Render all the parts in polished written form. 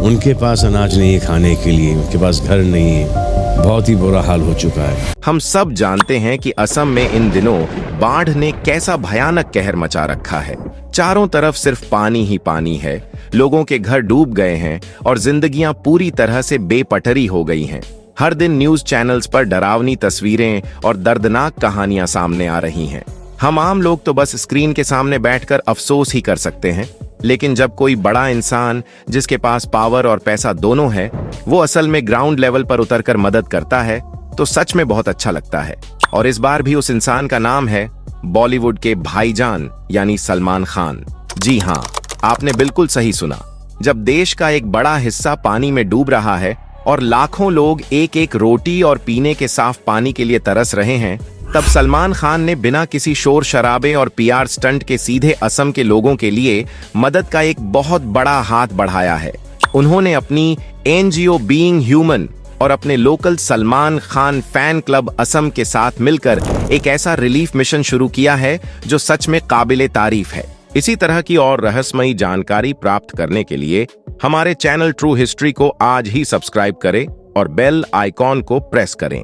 उनके पास अनाज नहीं है खाने के लिए, उनके पास घर नहीं है, बहुत ही बुरा हाल हो चुका है। हम सब जानते हैं कि असम में इन दिनों बाढ़ ने कैसा भयानक कहर मचा रखा है। चारों तरफ सिर्फ पानी ही पानी है, लोगों के घर डूब गए हैं और जिंदगियां पूरी तरह से बेपटरी हो गई हैं। हर दिन न्यूज चैनल्स पर डरावनी तस्वीरें और दर्दनाक कहानियां सामने आ रही हैं। हम आम लोग तो बस स्क्रीन के सामने बैठकर अफसोस ही कर सकते हैं, लेकिन जब कोई बड़ा इंसान जिसके पास पावर और पैसा दोनों है, वो असल में ग्राउंड लेवल पर उतरकर मदद करता है, तो सच में बहुत अच्छा लगता है। और इस बार भी उस इंसान का नाम है बॉलीवुड के भाईजान यानी सलमान खान। जी हाँ, आपने बिल्कुल सही सुना। जब देश का एक बड़ा हिस्सा पानी में डूब रहा है और लाखों लोग एक एक रोटी और पीने के साफ पानी के लिए तरस रहे हैं, तब सलमान खान ने बिना किसी शोर शराबे और पीआर स्टंट के सीधे असम के लोगों के लिए मदद का एक बहुत बड़ा हाथ बढ़ाया है। उन्होंने अपनी एनजीओ बीइंग ह्यूमन और अपने local Salman Khan fan club Assam के साथ मिलकर एक ऐसा रिलीफ मिशन शुरू किया है जो सच में काबिले तारीफ है। इसी तरह की और रहस्यमयी जानकारी प्राप्त करने के लिए हमारे चैनल ट्रू हिस्ट्री को आज ही सब्सक्राइब करें और बेल आइकॉन को प्रेस करें।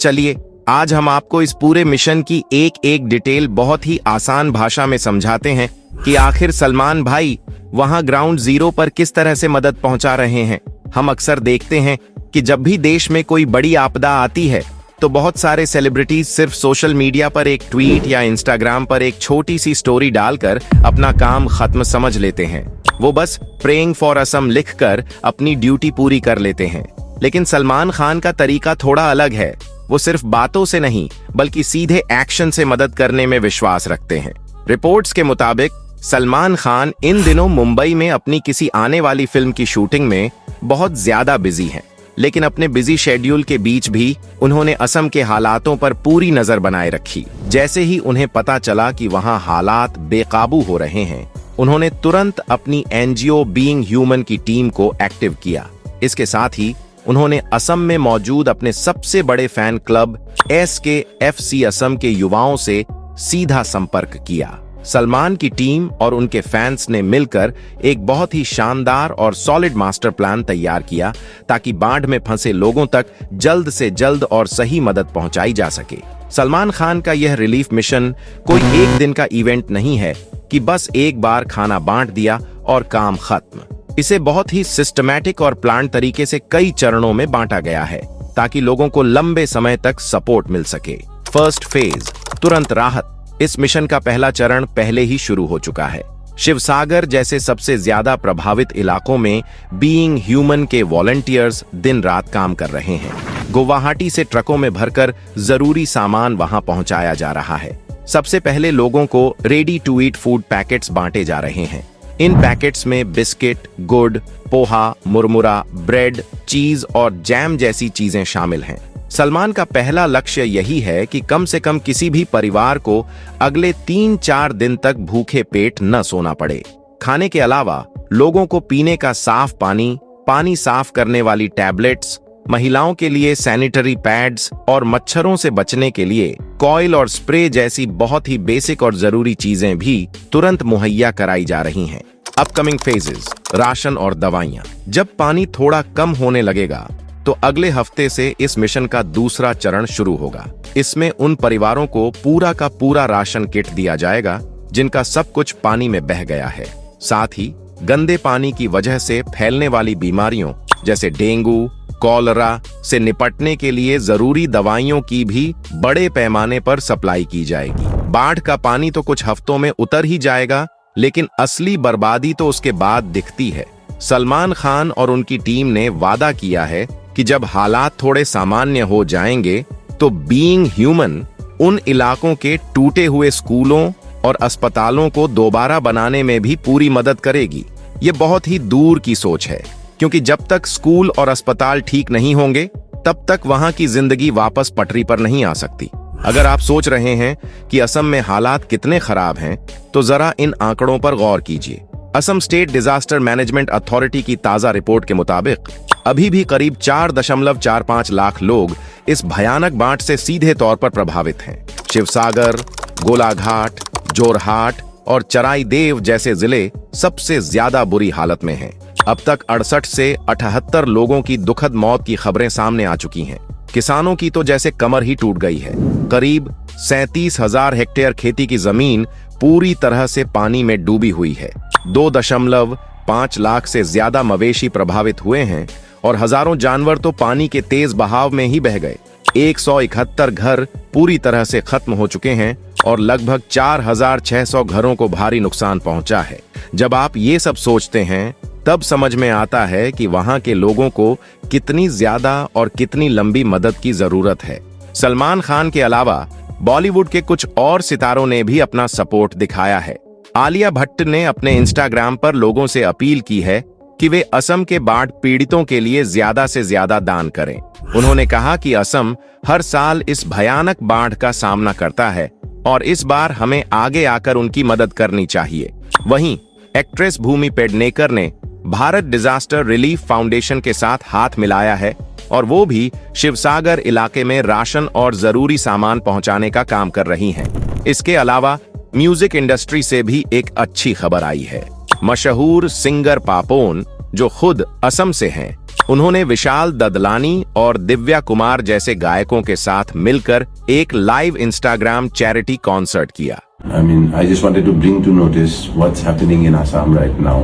चलिए आज हम आपको इस पूरे मिशन की एक एक डिटेल बहुत ही आसान भाषा में समझाते हैं कि आखिर सलमान भाई वहां ग्राउंड जीरो पर किस तरह से मदद पहुंचा रहे हैं। हम अक्सर देखते हैं कि जब भी देश में कोई बड़ी आपदा आती है तो बहुत सारे सेलिब्रिटीज सिर्फ सोशल मीडिया पर एक ट्वीट या इंस्टाग्राम पर एक छोटी सी स्टोरी डालकर अपना काम खत्म समझ लेते हैं। वो बस प्रेइंग फॉर असम लिखकर अपनी ड्यूटी पूरी कर लेते हैं। लेकिन सलमान खान का तरीका थोड़ा अलग है। वो सिर्फ बातों से नहीं बल्कि सीधे एक्शन से मदद करने में विश्वास रखते हैं। रिपोर्ट्स के मुताबिक सलमान खान इन दिनों मुंबई में अपनी किसी आने वाली फिल्म की शूटिंग में बहुत ज्यादा बिजी हैं। लेकिन अपने बिजी शेड्यूल के बीच भी उन्होंने असम के हालातों पर पूरी नजर बनाए रखी। जैसे ही उन्हें पता चला कि वहां हालात बेकाबू हो रहे हैं, उन्होंने तुरंत अपनी एनजीओ बीइंग ह्यूमन की टीम को एक्टिव किया। इसके साथ ही उन्होंने असम में मौजूद अपने सबसे बड़े फैन क्लब SKFC असम के युवाओं से सीधा संपर्क किया। सलमान की टीम और उनके फैंस ने मिलकर एक बहुत ही शानदार और सॉलिड मास्टर प्लान तैयार किया ताकि बाढ़ में फंसे लोगों तक जल्द से जल्द और सही मदद पहुंचाई जा सके। सलमान खान का यह रिलीफ मिशन कोई एक दिन का इवेंट नहीं है कि बस एक बार खाना बांट दिया और काम खत्म। इसे बहुत ही सिस्टमैटिक और प्लान तरीके से कई चरणों में बांटा गया है ताकि लोगों को लंबे समय तक सपोर्ट मिल सके। फर्स्ट फेज, तुरंत राहत। इस मिशन का पहला चरण पहले ही शुरू हो चुका है। शिवसागर जैसे सबसे ज्यादा प्रभावित इलाकों में बीइंग ह्यूमन के वॉलंटियर्स दिन रात काम कर रहे हैं। गुवाहाटी से ट्रकों में भरकर जरूरी सामान वहां पहुंचाया जा रहा है। सबसे पहले लोगों को ready to eat food packets बांटे जा रहे हैं। इन पैकेट्स में बिस्किट, गुड़, पोहा, मुरमुरा, ब्रेड, चीज और जैम जैसी चीजें शामिल हैं। सलमान का पहला लक्ष्य यही है कि कम से कम किसी भी परिवार को अगले 3-4 दिन तक भूखे पेट न सोना पड़े। खाने के अलावा लोगों को पीने का साफ पानी, पानी साफ करने वाली टैबलेट्स, महिलाओं के लिए सैनिटरी पैड्स और मच्छरों से बचने के लिए कॉइल और स्प्रे जैसी बहुत ही बेसिक और जरूरी चीजें भी तुरंत मुहैया कराई जा रही हैं। अपकमिंग फेजेस, राशन और दवाइयां। जब पानी थोड़ा कम होने लगेगा तो अगले हफ्ते से इस मिशन का दूसरा चरण शुरू होगा। इसमें उन परिवारों को पूरा का पूरा राशन किट दिया जाएगा जिनका सब कुछ पानी में बह गया है। साथ ही गंदे पानी की वजह से फैलने वाली बीमारियों जैसे डेंगू, कॉलरा से निपटने के लिए जरूरी दवाइयों की भी बड़े पैमाने पर सप्लाई की जाएगी। बाढ़ का पानी तो कुछ हफ्तों में उतर ही जाएगा, लेकिन असली बर्बादी तो उसके बाद दिखती है। सलमान खान और उनकी टीम ने वादा किया है कि जब हालात थोड़े सामान्य हो जाएंगे तो बीइंग ह्यूमन उन इलाकों के टूटे हुए स्कूलों और अस्पतालों को दोबारा बनाने में भी पूरी मदद करेगी। ये बहुत ही दूर की सोच है, क्योंकि जब तक स्कूल और अस्पताल ठीक नहीं होंगे तब तक वहां की जिंदगी वापस पटरी पर नहीं आ सकती। अगर आप सोच रहे हैं कि असम में हालात कितने खराब हैं, तो जरा इन आंकड़ों पर गौर कीजिए। Assam state disaster management authority की ताजा रिपोर्ट के मुताबिक अभी भी करीब 4.45 लाख लोग इस भयानक बाढ़ से सीधे तौर पर प्रभावित हैं। शिवसागर, गोलाघाट, जोरहाट और चराईदेव जैसे जिले सबसे ज्यादा बुरी हालत में हैं। अब तक 68 से 78 लोगों की दुखद मौत की खबरें सामने आ चुकी हैं। किसानों की तो जैसे कमर ही टूट गई है। करीब 37,000 हेक्टेयर खेती की जमीन पूरी तरह से पानी में डूबी हुई है। 2.5 लाख से ज्यादा मवेशी प्रभावित हुए हैं और हजारों जानवर तो पानी के तेज बहाव में ही बह गए। 171 घर पूरी तरह से खत्म हो चुके हैं और लगभग 4,600 घरों को भारी नुकसान पहुंचा है। जब आप ये सब सोचते हैं तब समझ में आता है कि वहां के लोगों को कितनी ज्यादा और कितनी लंबी मदद की जरूरत है। सलमान खान के अलावा बॉलीवुड के कुछ और सितारों ने भी अपना सपोर्ट दिखाया है। आलिया भट्ट ने अपने इंस्टाग्राम पर लोगों से अपील की है कि वे असम के बाढ़ पीड़ितों के लिए ज्यादा से ज्यादा दान करें। उन्होंने कहा कि असम हर साल इस भयानक बाढ़ का सामना करता है और इस बार हमें आगे आकर उनकी मदद करनी चाहिए। वहीं एक्ट्रेस भूमि पेडनेकर ने भारत डिजास्टर रिलीफ फाउंडेशन के साथ हाथ मिलाया है और वो भी शिवसागर इलाके में राशन और जरूरी सामान पहुंचाने का काम कर रही हैं। इसके अलावा म्यूजिक इंडस्ट्री से भी एक अच्छी खबर आई है। मशहूर सिंगर पापोन, जो खुद असम से हैं, उन्होंने विशाल ददलानी और दिव्या कुमार जैसे गायकों के साथ मिलकर एक लाइव इंस्टाग्राम चैरिटी कॉन्सर्ट किया। I just wanted to bring to notice what's happening in Assam right now.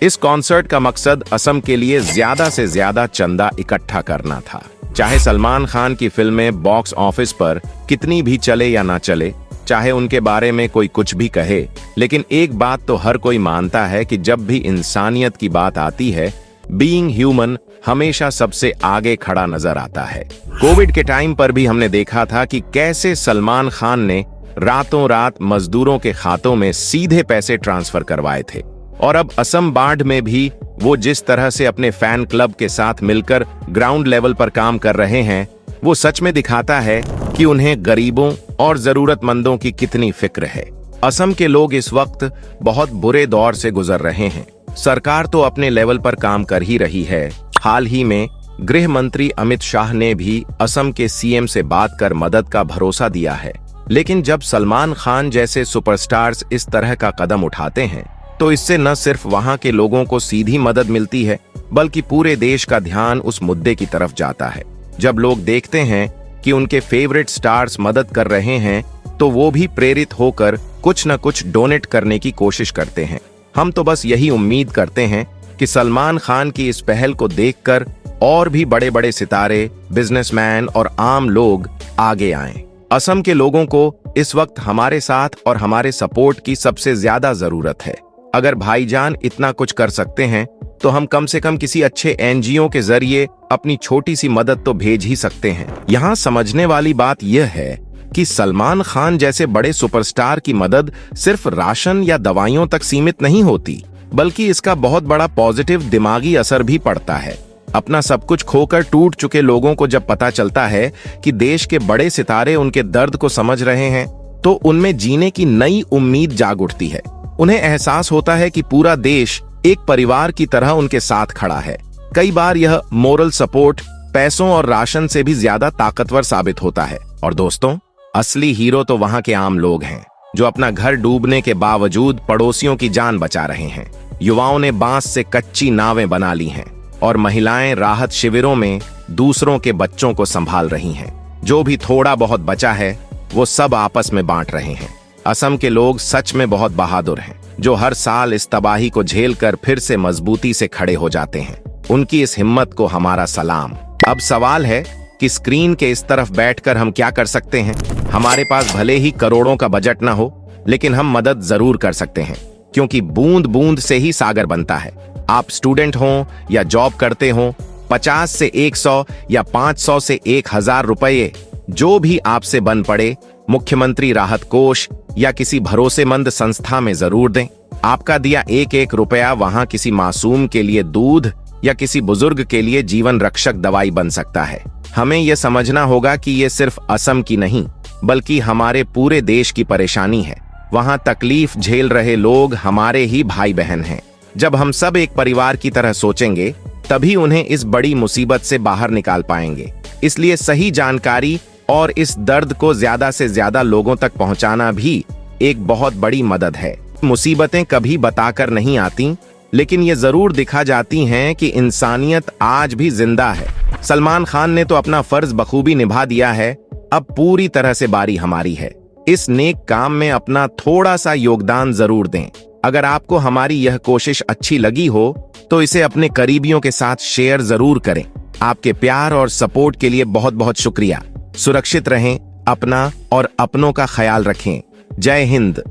इस कॉन्सर्ट का मकसद असम के लिए ज्यादा से ज्यादा चंदा इकट्ठा करना था। चाहे सलमान खान की फिल्में बॉक्स ऑफिस पर कितनी भी चले या ना चले, चाहे उनके बारे में कोई कुछ भी कहे, लेकिन एक बात तो हर कोई मानता है कि जब भी इंसानियत की बात आती है, बीइंग ह्यूमन हमेशा सबसे आगे खड़ा नजर आता है। कोविड के टाइम पर भी हमने देखा था कि कैसे सलमान खान ने रातों रात मजदूरों के खातों में सीधे पैसे ट्रांसफर करवाए थे। और अब असम बाढ़ में भी वो जिस तरह से अपने फैन क्लब के साथ मिलकर ग्राउंड लेवल पर काम कर रहे हैं, वो सच में दिखाता है कि उन्हें गरीबों और जरूरतमंदों की कितनी फिक्र है। असम के लोग इस वक्त बहुत बुरे दौर से गुजर रहे हैं। सरकार तो अपने लेवल पर काम कर ही रही है। हाल ही में गृह मंत्री अमित शाह ने भी असम के सीएम से बात कर मदद का भरोसा दिया है। लेकिन जब सलमान खान जैसे सुपरस्टार्स इस तरह का कदम उठाते हैं तो इससे न सिर्फ वहां के लोगों को सीधी मदद मिलती है, बल्कि पूरे देश का ध्यान उस मुद्दे की तरफ जाता है। जब लोग देखते हैं कि उनके फेवरेट स्टार्स मदद कर रहे हैं तो वो भी प्रेरित होकर कुछ न कुछ डोनेट करने की कोशिश करते हैं। हम तो बस यही उम्मीद करते हैं कि सलमान खान की इस पहल को देखकर और भी बड़े बड़े सितारे, बिजनेसमैन और आम लोग आगे आएं। असम के लोगों को इस वक्त हमारे साथ और हमारे सपोर्ट की सबसे ज्यादा जरूरत है। अगर भाईजान इतना कुछ कर सकते हैं तो हम कम से कम किसी अच्छे एनजीओ के जरिए अपनी छोटी सी मदद तो भेज ही सकते हैं। यहाँ समझने वाली बात यह है कि सलमान खान जैसे बड़े सुपरस्टार की मदद सिर्फ राशन या दवाइयों तक सीमित नहीं होती, बल्कि इसका बहुत बड़ा पॉजिटिव दिमागी असर भी पड़ता है। अपना सब कुछ खोकर टूट चुके लोगों को जब पता चलता है कि देश के बड़े सितारे उनके दर्द को समझ रहे हैं, तो उनमें जीने की नई उम्मीद जाग उठती है। उन्हें एहसास होता है कि पूरा देश एक परिवार की तरह उनके साथ खड़ा है। कई बार यह मोरल सपोर्ट पैसों और राशन से भी ज्यादा ताकतवर साबित होता है। और दोस्तों, असली हीरो तो वहां के आम लोग हैं, जो अपना घर डूबने के बावजूद पड़ोसियों की जान बचा रहे हैं। युवाओं ने बांस से कच्ची नावें बना ली हैं और महिलाएं राहत शिविरों में दूसरों के बच्चों को संभाल रही हैं। जो भी थोड़ा बहुत बचा है वो सब आपस में बांट रहे हैं। असम के लोग सच में बहुत बहादुर हैं, जो हर साल इस तबाही को झेलकर फिर से मजबूती से खड़े हो जाते हैं। उनकी इस हिम्मत को हमारा सलाम। अब सवाल है कि स्क्रीन के इस तरफ बैठकर हम क्या कर सकते हैं। हमारे पास भले ही करोड़ों का बजट ना हो, लेकिन हम मदद जरूर कर सकते हैं, क्योंकि बूंद बूंद से ही सागर बनता है। आप स्टूडेंट हों या जॉब करते हों, 50 से 100 या 500 से 1000 रुपये जो भी आपसे बन पड़े, मुख्यमंत्री राहत कोष या किसी भरोसेमंद संस्था में जरूर दें। आपका दिया एक एक रुपया वहां किसी मासूम के लिए दूध या किसी बुजुर्ग के लिए जीवन रक्षक दवाई बन सकता है। हमें यह समझना होगा कि ये सिर्फ असम की नहीं, बल्कि हमारे पूरे देश की परेशानी है। वहां तकलीफ झेल रहे लोग हमारे ही भाई बहन हैं। जब हम सब एक परिवार की तरह सोचेंगे, तभी उन्हें इस बड़ी मुसीबत से बाहर निकाल पाएंगे। इसलिए सही जानकारी और इस दर्द को ज्यादा से ज्यादा लोगों तक पहुंचाना भी एक बहुत बड़ी मदद है। मुसीबतें कभी बताकर नहीं आती, लेकिन ये जरूर दिखा जाती हैं कि इंसानियत आज भी जिंदा है। सलमान खान ने तो अपना फर्ज बखूबी निभा दिया है, अब पूरी तरह से बारी हमारी है। इस नेक काम में अपना थोड़ा सा योगदान जरूर दें। अगर आपको हमारी यह कोशिश अच्छी लगी हो तो इसे अपने करीबियों के साथ शेयर जरूर करें। आपके प्यार और सपोर्ट के लिए बहुत बहुत शुक्रिया। सुरक्षित रहें, अपना और अपनों का ख्याल रखें। जय हिंद।